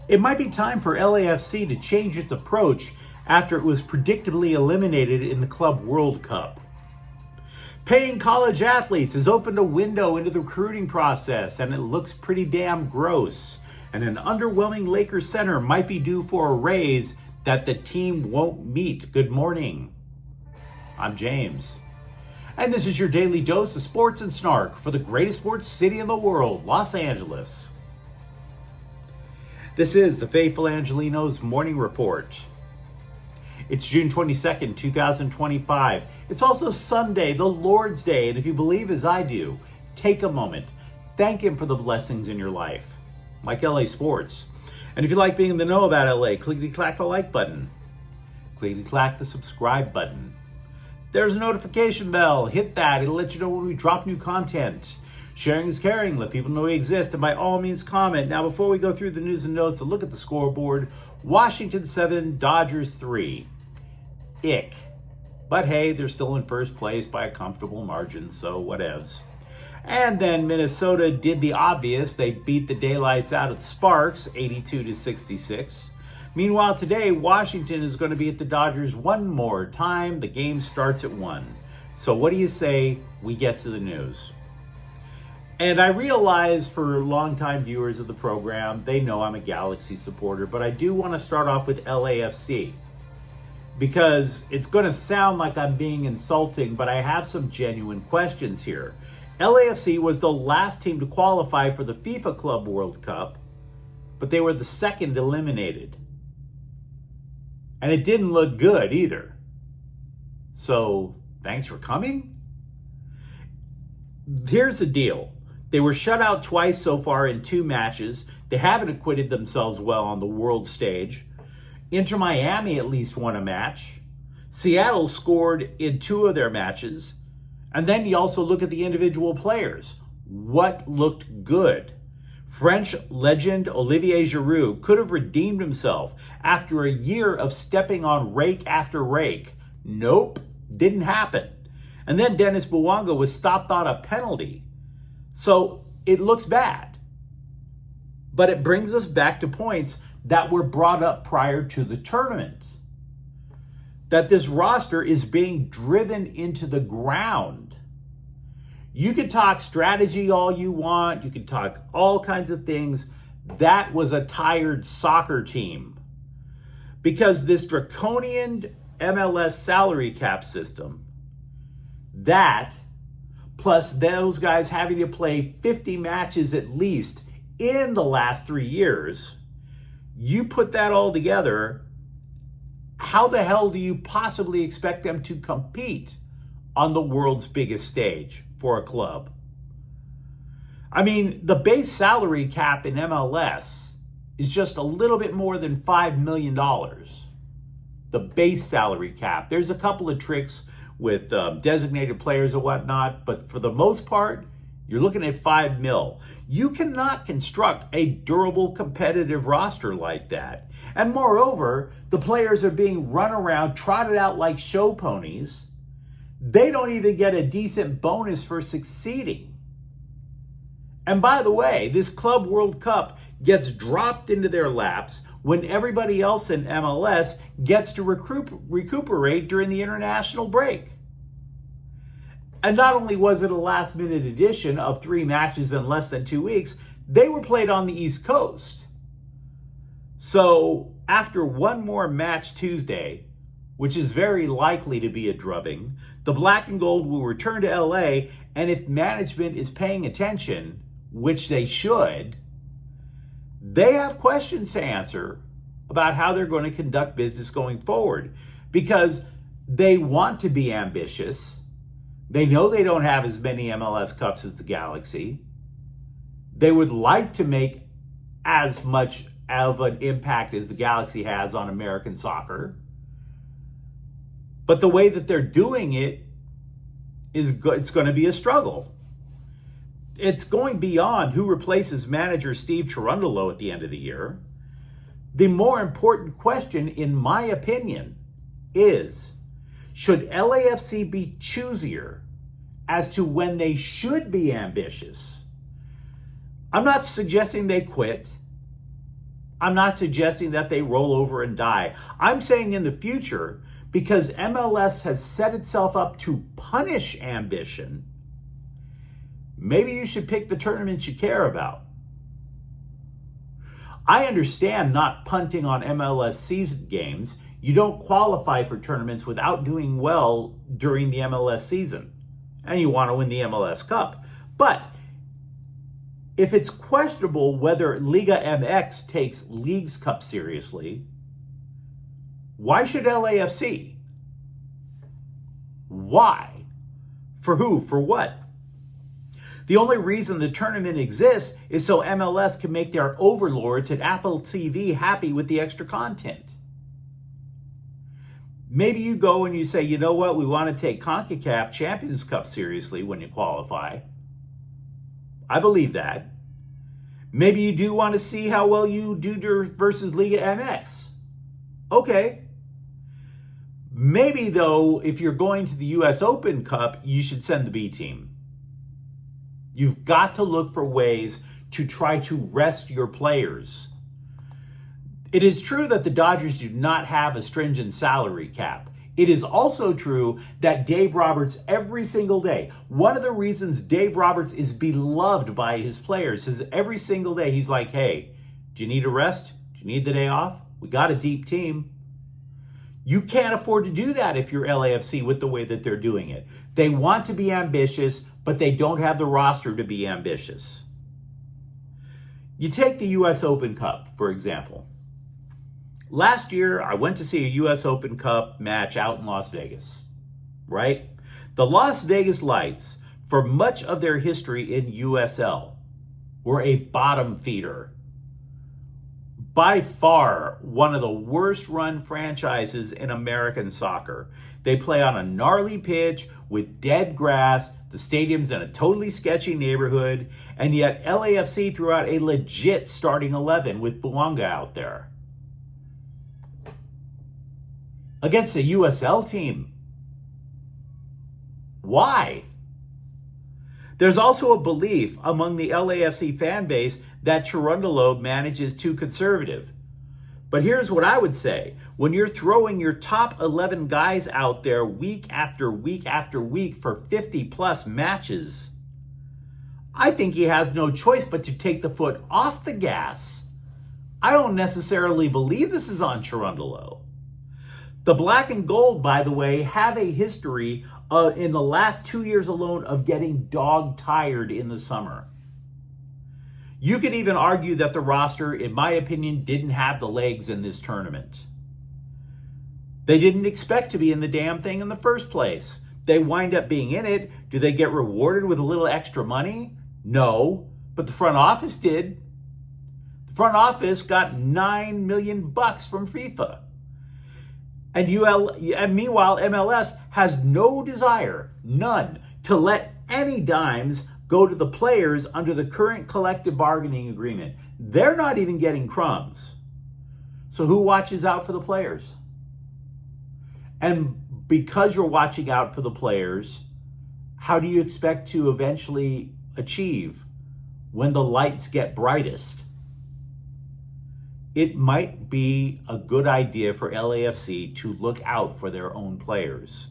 It might be time for LAFC to change its approach after it was predictably eliminated in the Club World Cup. Paying college athletes has opened a window into the recruiting process, and it looks pretty damn gross. And an underwhelming Lakers center might be due for a raise that the team won't meet. Good morning. I'm James. And this is your daily dose of sports and snark for the greatest sports city in the world, Los Angeles. This is the Faithful Angelenos Morning Report. It's June 22nd, 2025. It's also Sunday, the Lord's Day, and if you believe as I do, take a moment. Thank Him for the blessings in your life, like LA Sports. And if you like being in the know about LA, clickety-clack the like button. Clickety-clack the subscribe button. There's a notification bell. Hit that. It'll let you know when we drop new content. Sharing is caring. Let people know we exist. And by all means, comment. Now, before we go through the news and notes, a look at the scoreboard. Washington 7, Dodgers 3. Ick. But hey, they're still in first place by a comfortable margin, so whatevs. And then Minnesota did the obvious. They beat the daylights out of the Sparks, 82-66. Meanwhile, today, Washington is going to be at the Dodgers one more time. The game starts at 1. So what do you say we get to the news? And I realize for longtime viewers of the program, they know I'm a Galaxy supporter, but I do want to start off with LAFC because it's going to sound like I'm being insulting, but I have some genuine questions here. LAFC was the last team to qualify for the FIFA Club World Cup, but they were the second eliminated. And it didn't look good either. So, thanks for coming? Here's the deal. They were shut out twice so far in 2 matches. They haven't acquitted themselves well on the world stage. Inter Miami at least won a match. Seattle scored in 2 of their matches. And then you also look at the individual players. What looked good? French legend Olivier Giroud could have redeemed himself after a year of stepping on rake after rake. Nope, didn't happen. And then Dennis Bouanga was stopped on a penalty. So it looks bad. But it brings us back to points that were brought up prior to the tournament. That this roster is being driven into the ground. You can talk strategy all you want. You can talk all kinds of things. That was a tired soccer team. Because this draconian MLS salary cap system, that plus those guys having to play 50 matches at least in the last 3 years, you put that all together, how the hell do you possibly expect them to compete on the world's biggest stage for a club? I mean, the base salary cap in MLS is just a little bit more than $5 million. The base salary cap. There's a couple of tricks with designated players or whatnot, but for the most part, you're looking at $5 million. You cannot construct a durable, competitive roster like that. And moreover, the players are being run around, trotted out like show ponies. They don't even get a decent bonus for succeeding. And by the way, this Club World Cup gets dropped into their laps when everybody else in MLS gets to recuperate during the international break. And not only was it a last-minute edition of 3 matches in less than 2 weeks, they were played on the East Coast. So after one more match Tuesday, which is very likely to be a drubbing, the Black and Gold will return to LA, and if management is paying attention, which they should, they have questions to answer about how they're going to conduct business going forward, because they want to be ambitious. They know they don't have as many MLS Cups as the Galaxy. They would like to make as much of an impact as the Galaxy has on American soccer. But the way that they're doing it is it's going to be a struggle. It's going beyond who replaces manager Steve Cherundolo at the end of the year. The more important question, in my opinion, is should LAFC be choosier as to when they should be ambitious? I'm not suggesting they quit. I'm not suggesting that they roll over and die. I'm saying in the future, because MLS has set itself up to punish ambition, maybe you should pick the tournaments you care about. I understand not punting on MLS season games. You don't qualify for tournaments without doing well during the MLS season, and you want to win the MLS Cup. But if it's questionable whether Liga MX takes Leagues Cup seriously, why should LAFC? Why? For who? For what? The only reason the tournament exists is so MLS can make their overlords at Apple TV happy with the extra content. Maybe you go and you say, you know what, we want to take CONCACAF Champions Cup seriously when you qualify. I believe that. Maybe you do want to see how well you do versus Liga MX. Okay. Maybe, though, if you're going to the US Open Cup, you should send the B team. You've got to look for ways to try to rest your players. It is true that the Dodgers do not have a stringent salary cap. It is also true that Dave Roberts, every single day, one of the reasons Dave Roberts is beloved by his players is every single day he's like, hey, do you need a rest? Do you need the day off? We got a deep team. You can't afford to do that if you're LAFC with the way that they're doing it. They want to be ambitious, but they don't have the roster to be ambitious. You take the US Open Cup, for example. Last year, I went to see a US Open Cup match out in Las Vegas, right? The Las Vegas Lights, for much of their history in USL, were a bottom feeder. By far, one of the worst run franchises in American soccer. They play on a gnarly pitch with dead grass. The stadium's in a totally sketchy neighborhood. And yet LAFC threw out a legit starting 11 with Bouanga out there against a USL team. Why? There's also a belief among the LAFC fan base that Cherundolo manages too conservative. But here's what I would say. When you're throwing your top 11 guys out there week after week after week for 50 plus matches, I think he has no choice but to take the foot off the gas. I don't necessarily believe this is on Cherundolo. The black and gold, by the way, have a history in the last 2 years alone of getting dog tired in the summer. You could even argue that the roster, in my opinion, didn't have the legs in this tournament. They didn't expect to be in the damn thing in the first place. They wind up being in it. Do they get rewarded with a little extra money? No, but the front office did. The front office got $9 million from FIFA. And meanwhile, MLS has no desire, none, to let any dimes go to the players under the current collective bargaining agreement. They're not even getting crumbs. So who watches out for the players? And because you're watching out for the players, how do you expect to eventually achieve when the lights get brightest? It might be a good idea for LAFC to look out for their own players.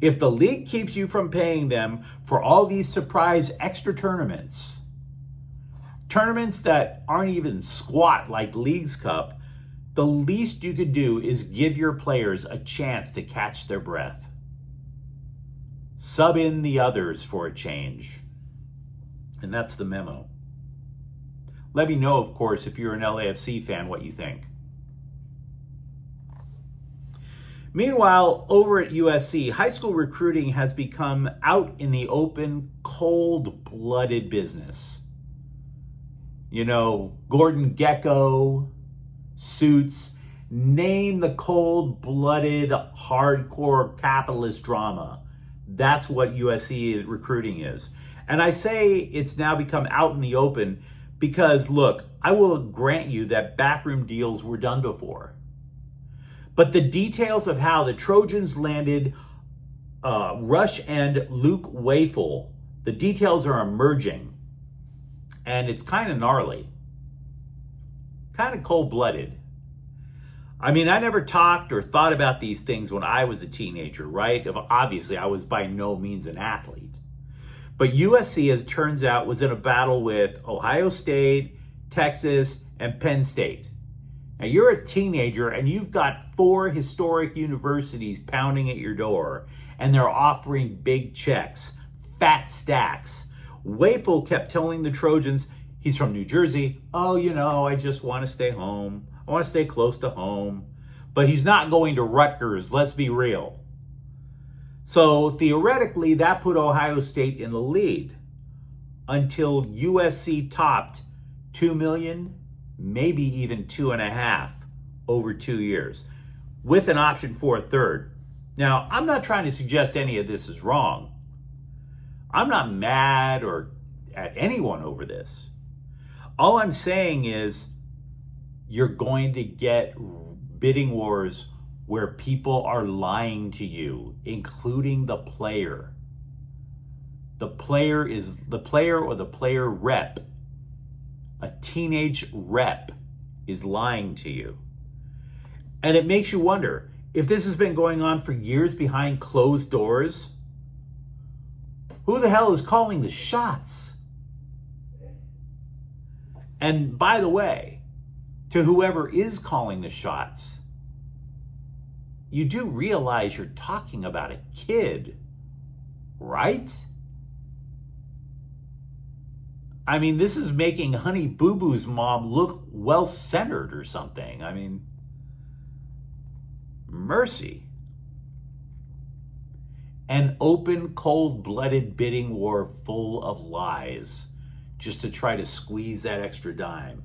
If the league keeps you from paying them for all these surprise extra tournaments that aren't even squat like Leagues Cup, the least you could do is give your players a chance to catch their breath. Sub in the others for a change. And that's the memo. Let me know, of course, if you're an LAFC fan, what you think. Meanwhile, over at USC, high school recruiting has become out in the open, cold-blooded business. You know, Gordon Gekko, Suits, name the cold-blooded, hardcore capitalist drama. That's what USC recruiting is. And I say it's now become out in the open because, look, I will grant you that backroom deals were done before. But the details of how the Trojans landed Rush and Luke Wafel, the details are emerging. And it's kind of gnarly. kind of cold-blooded. I mean, I never talked or thought about these things when I was a teenager, right? Obviously, I was by no means an athlete. But USC, as it turns out, was in a battle with Ohio State, Texas, and Penn State. Now, you're a teenager and you've got 4 historic universities pounding at your door, and they're offering big checks, fat stacks. Wafel kept telling the Trojans, he's from New Jersey, oh, I just want to stay home. I want to stay close to home. But he's not going to Rutgers, let's be real. So theoretically, that put Ohio State in the lead until USC topped 2 million, maybe even 2.5 over 2 years, with an option for a third. Now, I'm not trying to suggest any of this is wrong. I'm not mad or at anyone over this. All I'm saying is you're going to get bidding wars where people are lying to you, including the player. The player or the player rep, a teenage rep, is lying to you. And it makes you wonder, if this has been going on for years behind closed doors, who the hell is calling the shots? And by the way, to whoever is calling the shots, you do realize you're talking about a kid, right? I mean, this is making Honey Boo Boo's mom look well-centered or something. I mean, mercy. An open, cold-blooded bidding war full of lies just to try to squeeze that extra dime.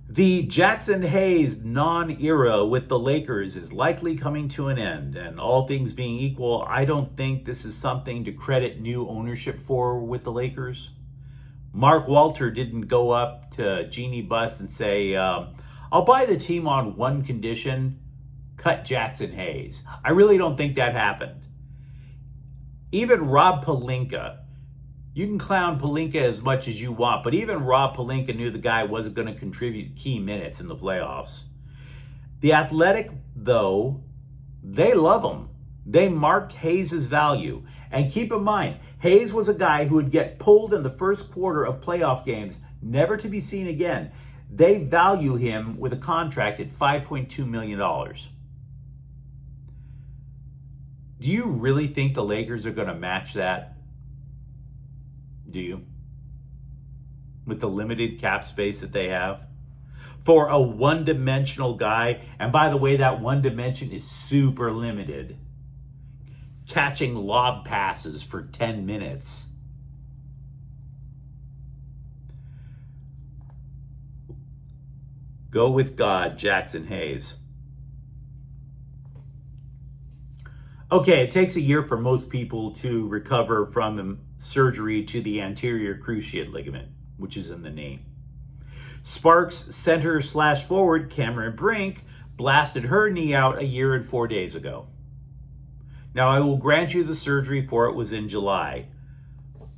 The Jaxson Hayes non-era with the Lakers is likely coming to an end, and all things being equal, I don't think this is something to credit new ownership for with the Lakers. Mark Walter didn't go up to Jeannie Buss and say, I'll buy the team on one condition, cut Jaxson Hayes. I really don't think that happened. Even Rob Pelinka, you can clown Pelinka as much as you want, but even Rob Pelinka knew the guy wasn't going to contribute key minutes in the playoffs. The Athletic, though, they love him. They marked Hayes' value. And keep in mind, Hayes was a guy who would get pulled in the first quarter of playoff games, never to be seen again. They value him with a contract at $5.2 million. Do you really think the Lakers are going to match that? Do you? With the limited cap space that they have? For a one-dimensional guy, and by the way, that one dimension is super limited. Catching lob passes for 10 minutes. Go with God, Jaxson Hayes. Okay, it takes a year for most people to recover from surgery to the anterior cruciate ligament, which is in the knee. Sparks center/forward Cameron Brink blasted her knee out a year and 4 days ago. Now, I will grant you the surgery for it was in July,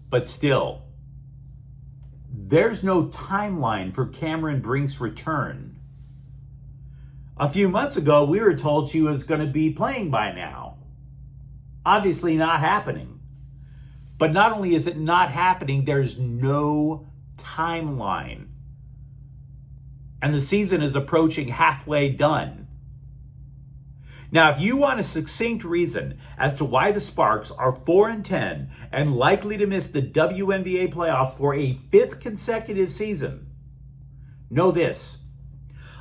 but still, there's no timeline for Cameron Brink's return. A few months ago, we were told she was going to be playing by now. Obviously not happening. But not only is it not happening, there's no timeline. And the season is approaching halfway done. Now, if you want a succinct reason as to why the Sparks are 4-10 and likely to miss the WNBA playoffs for a 5th consecutive season, know this.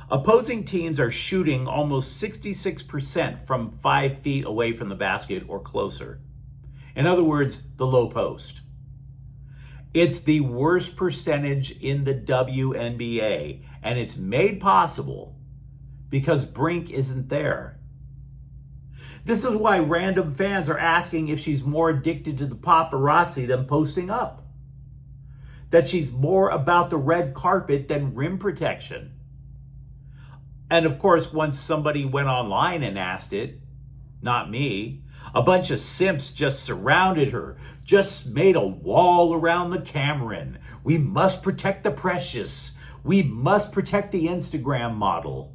Opposing teams are shooting almost 66% from 5 feet away from the basket or closer. In other words, the low post. It's the worst percentage in the WNBA, and it's made possible because Brink isn't there. This is why random fans are asking if she's more addicted to the paparazzi than posting up. That she's more about the red carpet than rim protection. And of course, once somebody went online and asked it, not me. A bunch of simps just surrounded her, just made a wall around the Cameron. We must protect the precious. We must protect the Instagram model.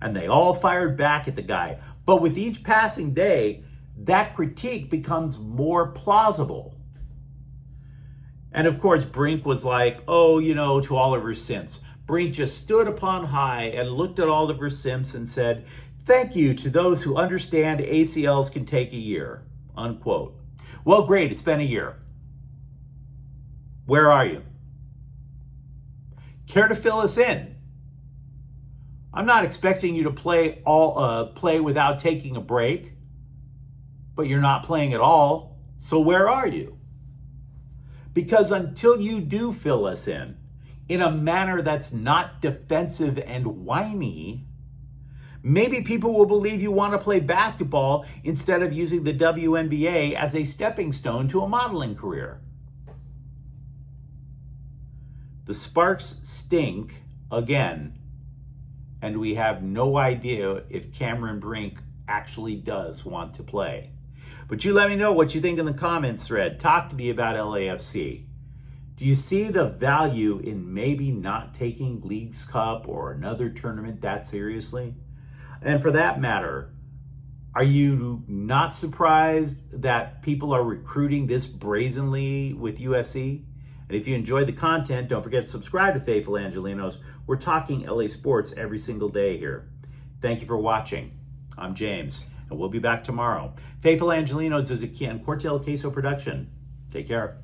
And they all fired back at the guy. But with each passing day, that critique becomes more plausible. And of course, Brink was like, oh, to all of her simps. Brink just stood upon high and looked at all of her simps and said, thank you to those who understand ACLs can take a year, unquote. Well, great, it's been a year. Where are you? Care to fill us in? I'm not expecting you to play without taking a break, but you're not playing at all. So where are you? Because until you do fill us in a manner that's not defensive and whiny, maybe people will believe you want to play basketball instead of using the WNBA as a stepping stone to a modeling career. The sparks stink again, and we have no idea if Cameron Brink actually does want to play. But you let me know what you think in the comments thread. Talk to me about LAFC. Do you see the value in maybe not taking Leagues Cup or another tournament that seriously? And for that matter, are you not surprised that people are recruiting this brazenly with USC? And if you enjoyed the content, don't forget to subscribe to Faithful Angelenos. We're talking LA sports every single day here. Thank you for watching. I'm James, and we'll be back tomorrow. Faithful Angelenos is a Cortel Queso production. Take care.